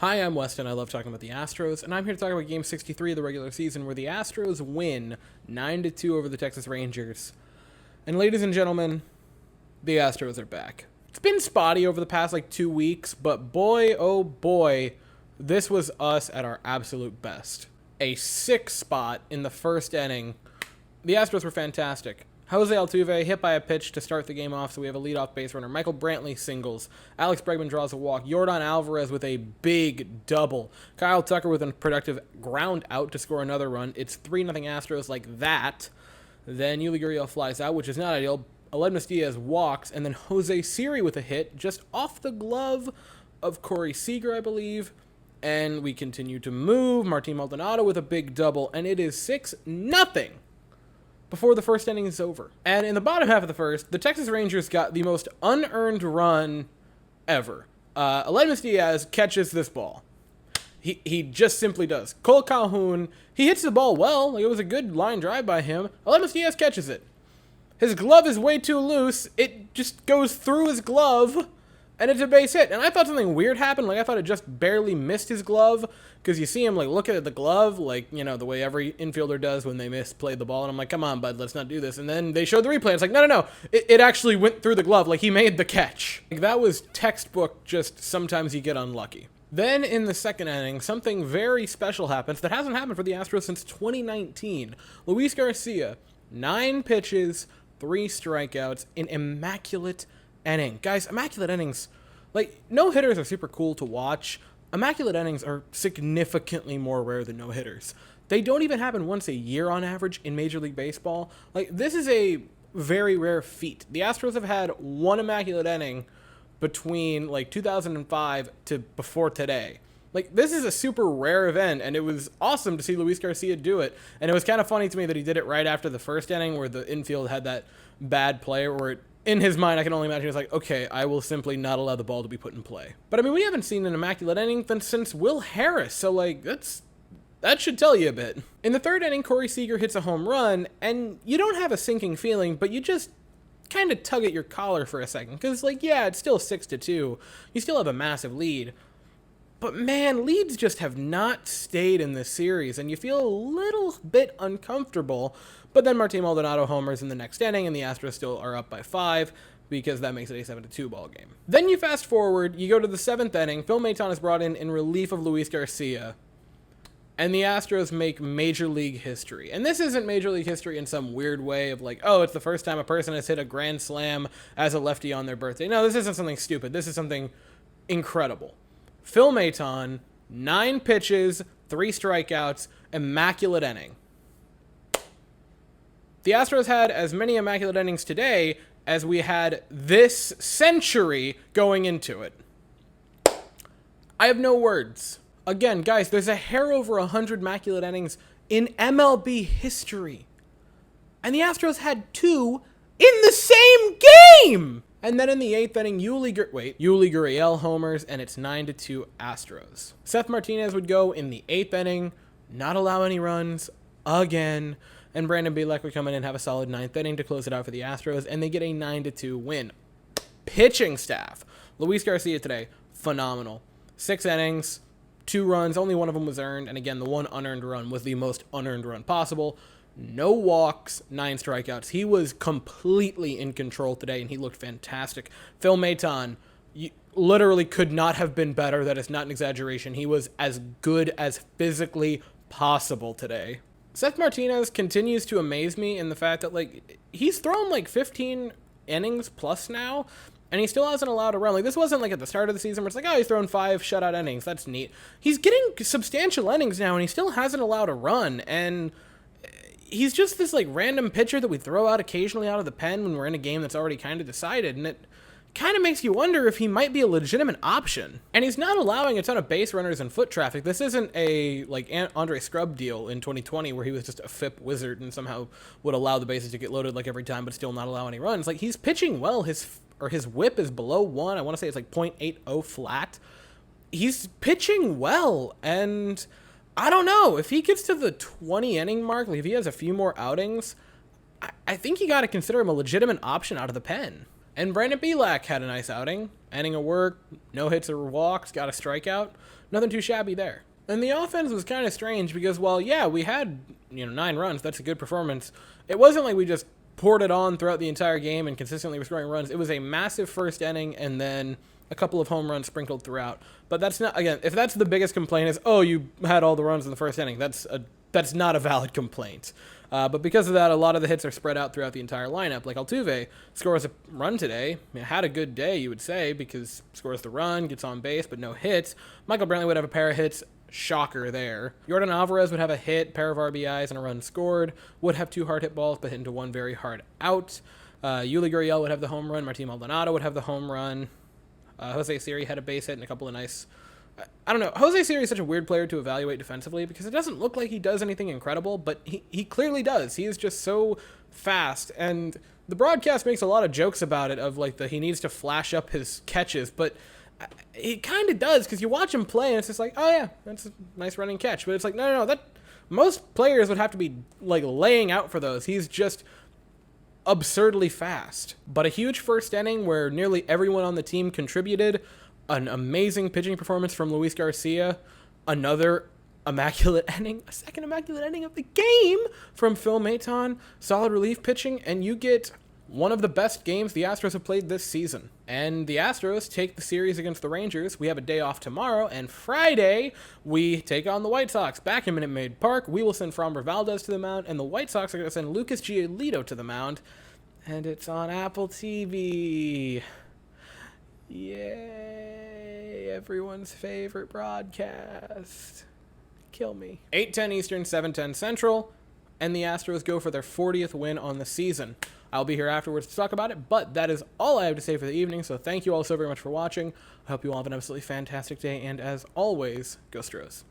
Hi, I'm Weston. I love talking about the Astros, and I'm here to talk about Game 63 of the regular season, where the Astros win 9-2 over the Texas Rangers. And ladies and gentlemen, the Astros are back. It's been spotty over the past 2 weeks, but boy, oh boy, this was us at our absolute best. A 6 spot in the first inning. The Astros were fantastic. Jose Altuve hit by a pitch to start the game off, so we have a leadoff base runner. Michael Brantley singles. Alex Bregman draws a walk. Yordan Alvarez with a big double. Kyle Tucker with a productive ground out to score another run. It's 3-0 Astros like that. Then Yuli Gurriel flies out, which is not ideal. Aledmus Diaz walks, and then Jose Siri with a hit just off the glove of Corey Seager, I believe. And we continue to move. Martin Maldonado with a big double, and it is 6-0. Before the first inning is over. And in the bottom half of the first, the Texas Rangers got the most unearned run ever. Aledmus Diaz catches this ball. He just simply does. Cole Calhoun, he hits the ball well. It was a good line drive by him. Aledmus Diaz catches it. His glove is way too loose. It just goes through his glove, and it's a base hit. And I thought something weird happened. I thought it just barely missed his glove, because you see him, look at the glove, the way every infielder does when they misplay the ball. And I'm like, come on, bud, let's not do this. And then they showed the replay. It's like, no. It actually went through the glove. He made the catch. That was textbook, just sometimes you get unlucky. Then in the second inning, something very special happens that hasn't happened for the Astros since 2019. Luis Garcia, 9 pitches, 3 strikeouts, an immaculate inning. Guys, immaculate innings, no-hitters are super cool to watch. Immaculate innings are significantly more rare than no-hitters. They don't even happen once a year on average in Major League Baseball. This is a very rare feat. The Astros have had one immaculate inning between 2005 to before today. This is a super rare event, and it was awesome to see Luis Garcia do it. And it was kind of funny to me that he did it right after the first inning, where the infield had that bad play where in his mind, I can only imagine he was okay, I will simply not allow the ball to be put in play. But we haven't seen an immaculate inning since Will Harris, so that should tell you a bit. In the third inning, Corey Seager hits a home run, and you don't have a sinking feeling, but you just kind of tug at your collar for a second, because yeah, it's still 6-2. You still have a massive lead. But man, leads just have not stayed in this series, and you feel a little bit uncomfortable. But then Martin Maldonado homers in the next inning, and the Astros still are up by 5, because that makes it a 7-2 ball game. Then you fast forward, you go to the 7th inning. Phil Maton is brought in relief of Luis Garcia, and the Astros make Major League history. And this isn't Major League history in some weird way of it's the first time a person has hit a grand slam as a lefty on their birthday. No, this isn't something stupid. This is something incredible. Phil Maton, 9 pitches, 3 strikeouts, immaculate inning. The Astros had as many immaculate innings today as we had this century going into it. I have no words. Again, guys, there's a hair over 100 immaculate innings in MLB history. And the Astros had 2 in the same game! And then in the 8th inning, Yuli Gurriel homers, and it's 9-2 Astros. Seth Martinez would go in the 8th inning, not allow any runs again, and Brandon Bielak would come in and have a solid 9th inning to close it out for the Astros, and they get a 9-2 win. Pitching staff. Luis Garcia today, phenomenal. 6 innings, 2 runs, only one of them was earned, and again, the one unearned run was the most unearned run possible. No walks, 9 strikeouts. He was completely in control today, and he looked fantastic. Phil Maton literally could not have been better. That is not an exaggeration. He was as good as physically possible today. Seth Martinez continues to amaze me in the fact that, he's thrown, 15 innings plus now, and he still hasn't allowed a run. This wasn't, at the start of the season where it's he's thrown 5 shutout innings. That's neat. He's getting substantial innings now, and he still hasn't allowed a run, and he's just this random pitcher that we throw out occasionally out of the pen when we're in a game that's already kind of decided, and it kind of makes you wonder if he might be a legitimate option. And he's not allowing a ton of base runners and foot traffic. This isn't a Andre Scrub deal in 2020 where he was just a FIP wizard and somehow would allow the bases to get loaded every time but still not allow any runs. He's pitching well. His whip is below 1. I want to say it's 0.80 flat. He's pitching well, and I don't know. If he gets to the 20-inning mark, if he has a few more outings, I think you got to consider him a legitimate option out of the pen. And Brandon Bielak had a nice outing. inning of work, no hits or walks, got a strikeout. Nothing too shabby there. And the offense was kind of strange because, well, yeah, we had, 9 runs. That's a good performance. It wasn't like we just poured it on throughout the entire game and consistently were scoring runs. It was a massive first inning and then a couple of home runs sprinkled throughout. But that's not, again, if that's the biggest complaint is, oh, you had all the runs in the first inning, that's not a valid complaint. But because of that, a lot of the hits are spread out throughout the entire lineup. Like Altuve scores a run today. Had a good day, you would say, because scores the run, gets on base, but no hits. Michael Brantley would have a pair of hits. Shocker there. Yordan Alvarez would have a hit, pair of RBIs, and a run scored. Would have 2 hard hit balls, but hit into 1 very hard out. Yuli Gurriel would have the home run. Martin Maldonado would have the home run. Jose Siri had a base hit and a couple of nice... I don't know. Jose Siri is such a weird player to evaluate defensively because it doesn't look like he does anything incredible, but he clearly does. He is just so fast, and the broadcast makes a lot of jokes about it of like he needs to flash up his catches, but he kind of does because you watch him play and it's just like, oh yeah, that's a nice running catch, but it's like no, that most players would have to be like laying out for those. He's just absurdly fast. But a huge first inning where nearly everyone on the team contributed. An amazing pitching performance from Luis Garcia. Another immaculate inning. A second immaculate inning of the game from Phil Maton. Solid relief pitching. And you get one of the best games the Astros have played this season. And the Astros take the series against the Rangers. We have a day off tomorrow. And Friday, we take on the White Sox back in Minute Maid Park. We will send Framber Valdez to the mound. And the White Sox are going to send Lucas Giolito to the mound. And it's on Apple TV. Yay, everyone's favorite broadcast. Kill me. 8:10 Eastern, 7:10 Central, and the Astros go for their 40th win on the season. I'll be here afterwards to talk about it, but that is all I have to say for the evening, so thank you all so very much for watching. I hope you all have an absolutely fantastic day, and as always, go Astros.